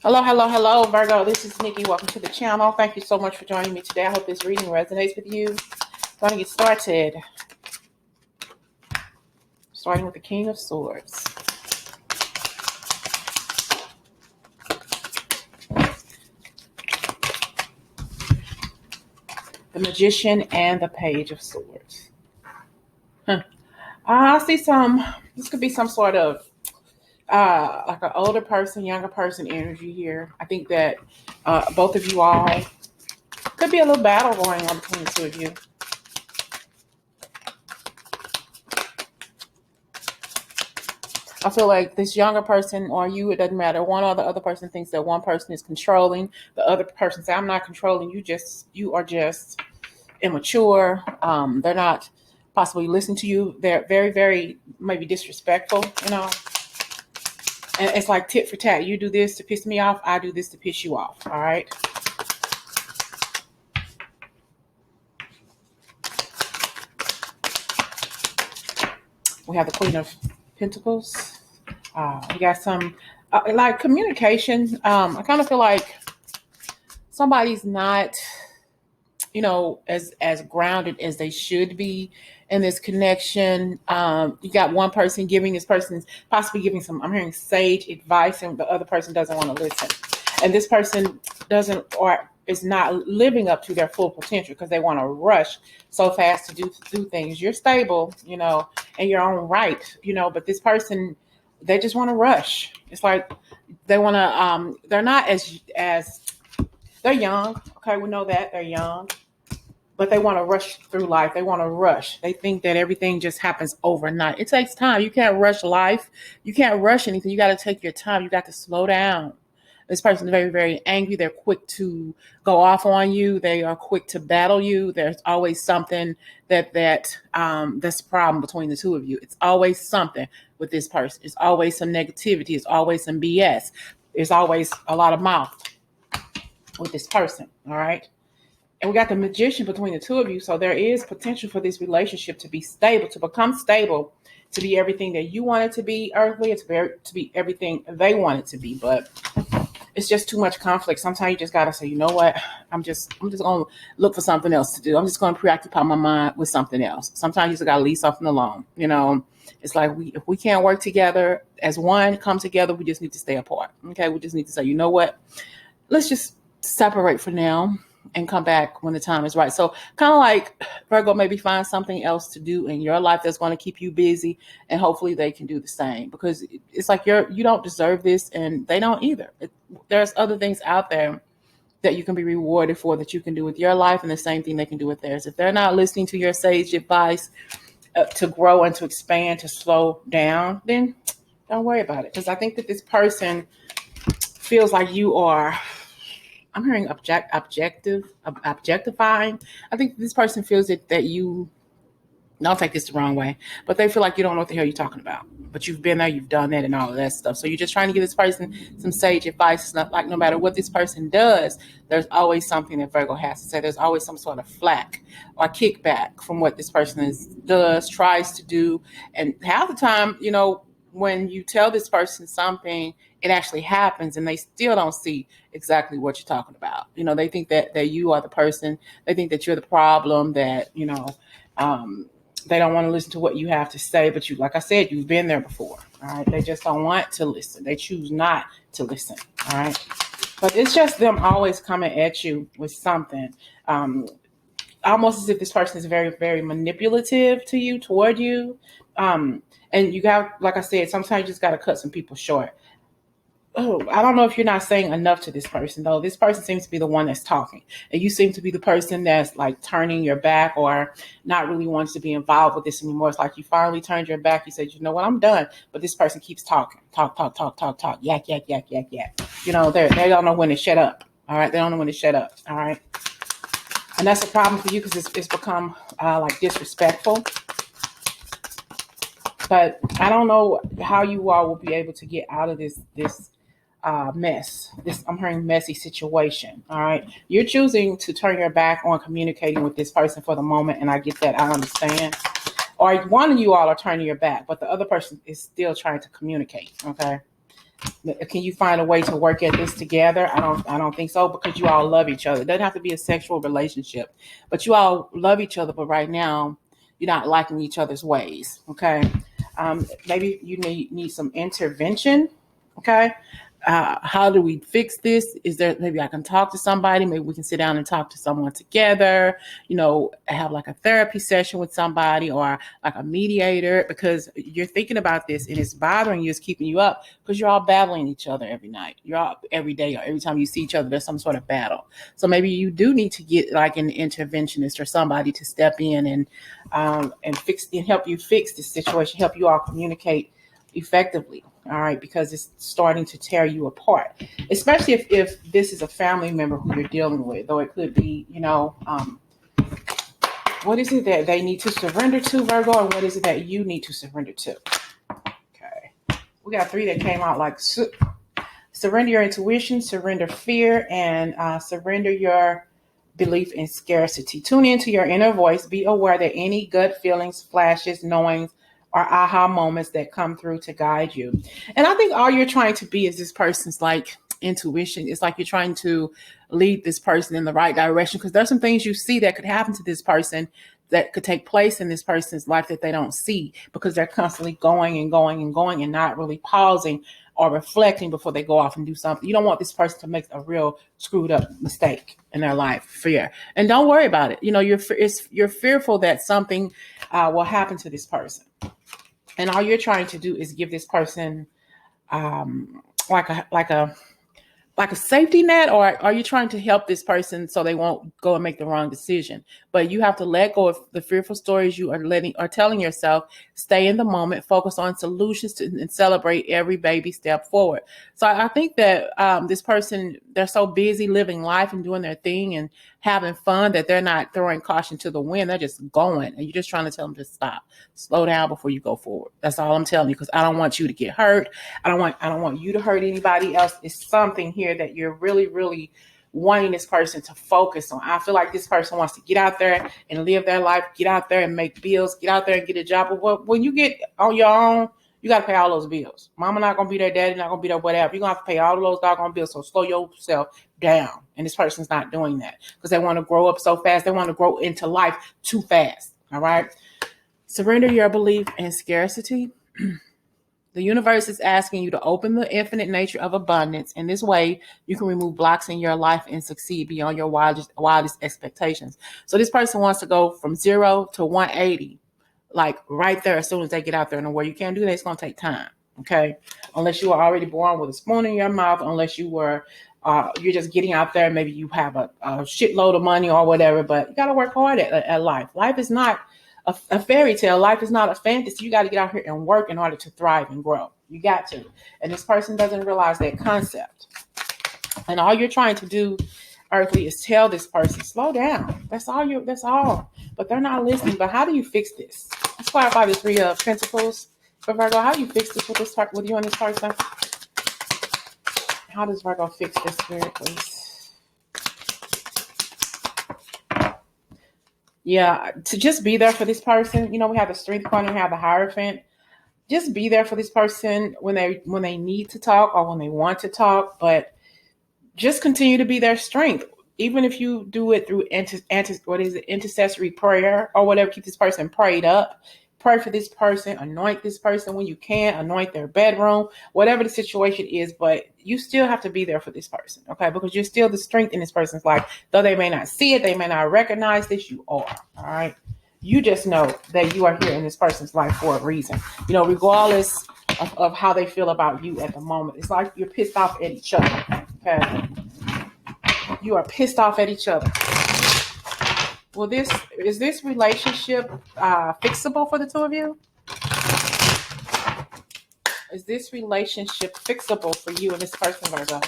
Hello, hello, hello, Virgo. This is Nikki. Welcome to the channel. Thank you so much for joining me today. I hope this reading resonates with you. Going to get started. Starting with the King of Swords. The Magician and the Page of Swords. I see this could be some sort of like an older person, younger person energy here. I think that both of you all could be a little battle going on between the two of you. I feel like this younger person or you, it doesn't matter. One or the other person thinks that one person is controlling. The other person says, I'm not controlling. You are just immature. They're not possibly listening to you. They're very, very maybe disrespectful, And it's like tit for tat. You do this to piss me off. I do this to piss you off. All right. We have the Queen of Pentacles. We got some like communication. I kind of feel like somebody's not, as grounded as they should be in this connection. You got one person giving this person possibly giving some, I'm hearing sage advice, and the other person doesn't want to listen. And this person doesn't or is not living up to their full potential because they want to rush so fast to do things. You're stable, in your own right, but this person, they just want to rush. It's like they want to, they're not as they're young. Okay, we know that they're young, but they want to rush through life. They want to rush. They think that everything just happens overnight. It takes time. You can't rush life. You can't rush anything. You got to take your time. You got to slow down. This person is very, very angry. They're quick to go off on you. They are quick to battle you. There's always something that's a problem between the two of you. It's always something with this person. It's always some negativity. It's always some BS. There's always a lot of mouth with this person. All right. And we got the Magician between the two of you. So there is potential for this relationship to be stable, to become stable, to be everything that you want it to be earthly. To be everything they want it to be. But it's just too much conflict. Sometimes you just got to say, you know what? I'm just going to look for something else to do. I'm just going to preoccupy my mind with something else. Sometimes you just got to leave something alone. It's like if we can't work together as one, come together, we just need to stay apart. Okay. We just need to say, you know what? Let's just separate for now and come back when the time is right. So kind of like Virgo, maybe find something else to do in your life that's going to keep you busy, and hopefully they can do the same, because it's like you don't deserve this and they don't either. There's other things out there that you can be rewarded for, that you can do with your life, and the same thing they can do with theirs. If they're not listening to your sage advice to grow and to expand, to slow down, then don't worry about it. Because I think that this person feels like you are, I'm hearing objectifying. I think this person feels that you, don't take this the wrong way, but they feel like you don't know what the hell you're talking about. But you've been there, you've done that, and all of that stuff. So you're just trying to give this person some sage advice. It's not like no matter what this person does, there's always something that Virgo has to say. There's always some sort of flack or kickback from what this person does, tries to do. And half the time, when you tell this person something, it actually happens, and they still don't see exactly what you're talking about. They think that you are the person. They think that you're the problem, that, they don't want to listen to what you have to say, but you, like I said, you've been there before. All right. They just don't want to listen. They choose not to listen. All right. But it's just them always coming at you with something. Almost as if this person is very, very manipulative toward you. And you got, like I said, sometimes you just got to cut some people short. Oh, I don't know if you're not saying enough to this person, though. This person seems to be the one that's talking, and you seem to be the person that's like turning your back or not really wants to be involved with this anymore. It's like you finally turned your back. You said, you know what, I'm done. But this person keeps talking, talk, yak, yak, yak, yak, yak. They don't know when to shut up. All right. They don't know when to shut up. All right. And that's a problem for you because it's become like disrespectful. But I don't know how you all will be able to get out of this mess. I'm hearing messy situation. All right. You're choosing to turn your back on communicating with this person for the moment. And I get that. I understand. Or one of you all are turning your back, but the other person is still trying to communicate. Okay. Can you find a way to work at this together? I don't think so, because you all love each other. It doesn't have to be a sexual relationship, but you all love each other. But right now, you're not liking each other's ways. Okay. Maybe you need some intervention. Okay. How do we fix this? Is there, maybe I can talk to somebody? Maybe we can sit down and talk to someone together, have like a therapy session with somebody, or like a mediator, because you're thinking about this and it's bothering you, it's keeping you up, because you're all battling each other every night. You're all every day, or every time you see each other, there's some sort of battle. So maybe you do need to get like an interventionist or somebody to step in and fix and help you fix this situation, help you all communicate effectively. All right, because it's starting to tear you apart, especially if this is a family member who you're dealing with, or it could be, what is it that they need to surrender to, Virgo, and what is it that you need to surrender to? Okay, we got 3 that came out, like surrender your intuition, surrender fear, and surrender your belief in scarcity. Tune into your inner voice. Be aware that any gut feelings, flashes, knowings, or aha moments that come through to guide you. And I think all you're trying to be is this person's like intuition. It's like you're trying to lead this person in the right direction, because there's some things you see that could happen to this person, that could take place in this person's life that they don't see, because they're constantly going and going and going and not really pausing or reflecting before they go off and do something. You don't want this person to make a real screwed up mistake in their life. Fear. And don't worry about it. You're fearful that something will happen to this person. And all you're trying to do is give this person like a safety net, or are you trying to help this person so they won't go and make the wrong decision? But you have to let go of the fearful stories you are telling yourself. Stay in the moment, focus on solutions and celebrate every baby step forward. So I think that this person, they're so busy living life and doing their thing and having fun that they're not throwing caution to the wind. They're just going, and you're just trying to tell them to stop, slow down before you go forward. That's all I'm telling you, because I don't want you to get hurt. I don't want you to hurt anybody else. It's something here that you're really, really wanting this person to focus on. I feel like this person wants to get out there and live their life, get out there and make bills, get out there and get a job. But when you get on your own, you got to pay all those bills. Mama not going to be there, daddy not going to be there, whatever. You're going to have to pay all of those doggone bills. So slow yourself down. And this person's not doing that because they want to grow up so fast. They want to grow into life too fast. All right. Surrender your belief in scarcity. The universe is asking you to open the infinite nature of abundance. In this way, you can remove blocks in your life and succeed beyond your wildest expectations. So this person wants to go from 0 to 180, like right there as soon as they get out there in the world. You can't do that. It's going to take time. Okay. Unless you were already born with a spoon in your mouth, unless you were, you're just getting out there. Maybe you have a shitload of money or whatever, but you got to work hard at life. Life is not a fairy tale. Life is not a fantasy. You got to get out here and work in order to thrive and grow. You got to. And this person doesn't realize that concept. And all you're trying to do, earthly, is tell this person, slow down. That's all. But they're not listening. But how do you fix this? Let's clarify the 3 of Pentacles for Virgo. How do you fix this with you and this person? How does Virgo fix this, Spirit, please? Yeah, to just be there for this person. We have the Strength card and we have the Hierophant. Just be there for this person when they need to talk or when they want to talk, but just continue to be their strength. Even if you do it through intercessory prayer or whatever, keep this person prayed up. Pray for this person, anoint this person when you can, anoint their bedroom, whatever the situation is, but you still have to be there for this person, okay? Because you're still the strength in this person's life. Though they may not see it, they may not recognize this, you are, all right? You just know that you are here in this person's life for a reason. Regardless of how they feel about you at the moment. It's like you're pissed off at each other, okay? You are pissed off at each other. Well, is this relationship fixable for the 2 of you? Is this relationship fixable for you and this person, Virgo?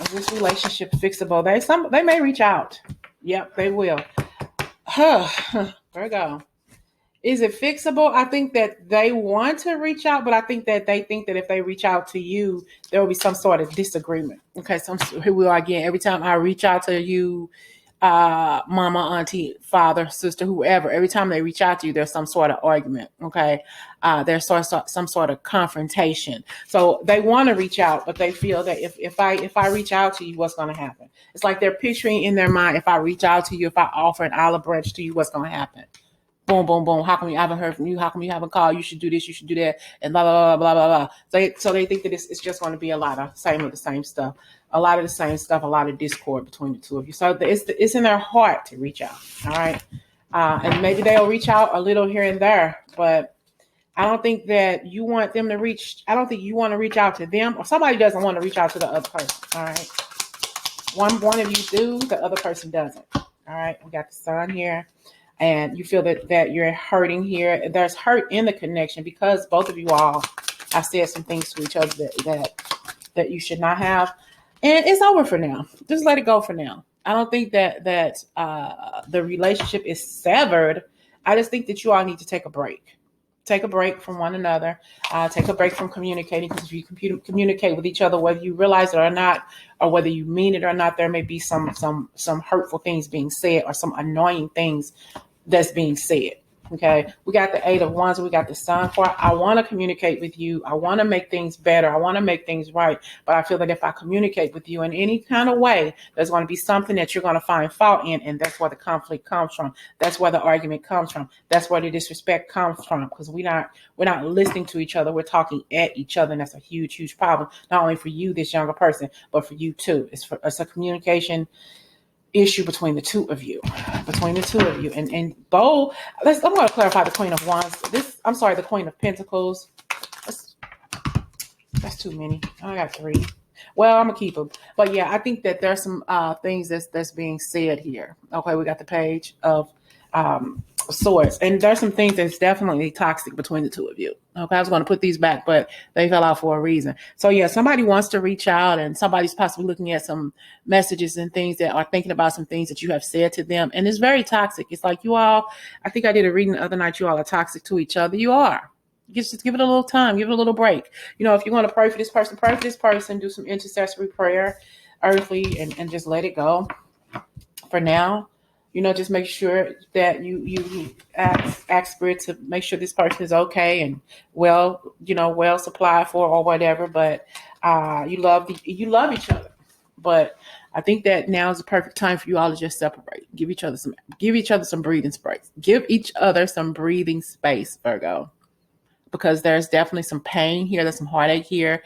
Is this relationship fixable? They may reach out. Yep, they will. Virgo. Is it fixable? I think that they want to reach out, but I think that they think that if they reach out to you, there will be some sort of disagreement. Okay, so here we are again. Every time I reach out to you, mama, auntie, father, sister, whoever, every time they reach out to you, there's some sort of argument. Okay. There's some sort of confrontation. So they want to reach out, but they feel that if I reach out to you, what's going to happen? It's like they're picturing in their mind, if I reach out to you, if I offer an olive branch to you, what's going to happen? Boom, boom, boom. How come you haven't heard from you? How come you haven't called? You should do this. You should do that. And blah, blah, blah, blah, blah, blah. So they think that it's just going to be a lot of the same stuff, a lot of the same stuff, a lot of discord between the two of you. So it's in their heart to reach out. All right. And maybe they'll reach out a little here and there, but I don't think that you want them to reach. I don't think you want to reach out to them, or somebody doesn't want to reach out to the other person. All right. One of you do, the other person doesn't. All right. We got the sun here. And you feel that you're hurting here. There's hurt in the connection because both of you all have said some things to each other that you should not have. And it's over for now. Just let it go for now. I don't think that the relationship is severed. I just think that you all need to take a break. Take a break from one another. Take a break from communicating, because if you communicate with each other, whether you realize it or not, or whether you mean it or not, there may be some hurtful things being said or some annoying things that's being said. Okay. We got the 8 of Wands. We got the Sun card. I want to communicate with you. I want to make things better. I want to make things right. But I feel that if I communicate with you in any kind of way, there's going to be something that you're going to find fault in. And that's where the conflict comes from. That's where the argument comes from. That's where the disrespect comes from. Because we're not listening to each other. We're talking at each other. And that's a huge, huge problem. Not only for you, this younger person, but for you too. It's a communication issue between the two of you. And Bo, I'm going to clarify the Queen of Wands. The Queen of Pentacles. That's too many. I got 3. Well, I'm gonna keep them. But yeah, I think that there's some things that's being said here. Okay, we got the Page of Swords, and there's some things that's definitely toxic between the two of you. Okay, I was going to put these back, but they fell out for a reason. So yeah, somebody wants to reach out, and somebody's possibly looking at some messages and things that are thinking about some things that you have said to them, and it's very toxic. It's like you all. I think I did a reading the other night. You all are toxic to each other. You are. Just give it a little time. Give it a little break. You know, if you're going to pray for this person, pray for this person. Do some intercessory prayer, earthly, and just let it go for now. You know, just make sure that you ask Spirit to make sure this person is okay and well supplied for or whatever. But you love each other. But I think that now is the perfect time for you all to just separate. Give each other some breathing space. Give each other some breathing space, Virgo. Because there's definitely some pain here. There's some heartache here.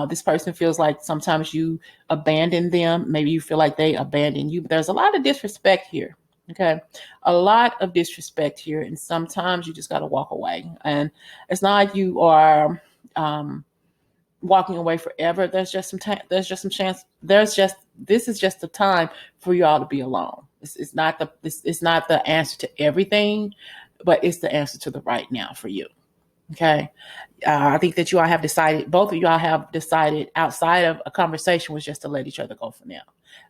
This person feels like sometimes you abandon them. Maybe you feel like they abandon you. But there's a lot of disrespect here. Okay. A lot of disrespect here. And sometimes you just got to walk away. And it's not like you are walking away forever. There's just some time. There's just some chance. This is just the time for you all to be alone. It's not the answer to everything, but it's the answer to the right now for you. Okay. I think that both of you all have decided outside of a conversation was just to let each other go for now.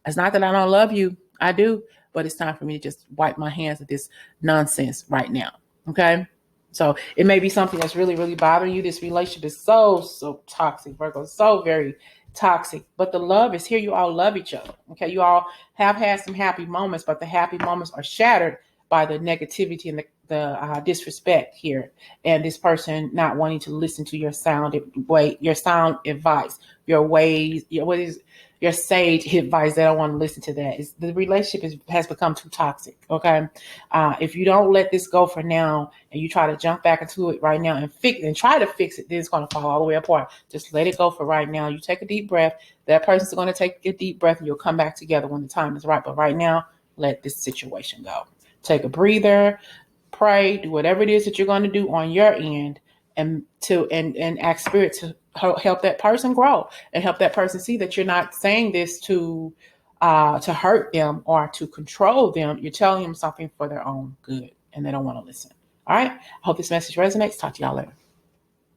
It's not that I don't love you. I do, but it's time for me to just wipe my hands of this nonsense right now. Okay. So it may be something that's really, really bothering you. This relationship is so toxic, Virgo. So very toxic, but the love is here. You all love each other. Okay. You all have had some happy moments, but the happy moments are shattered by the negativity and the disrespect here, and this person not wanting to listen to your sound advice, your sage advice. They don't want to listen to that. The relationship has become too toxic. Okay, if you don't let this go for now, and you try to jump back into it right now and try to fix it, then it's going to fall all the way apart. Just let it go for right now. You take a deep breath. That person's going to take a deep breath, and you'll come back together when the time is right. But right now, let this situation go. Take a breather, pray, do whatever it is that you're going to do on your end, and ask Spirit to help that person grow and help that person see that you're not saying this to hurt them or to control them. You're telling them something for their own good, and they don't want to listen. All right. I hope this message resonates. Talk to y'all later.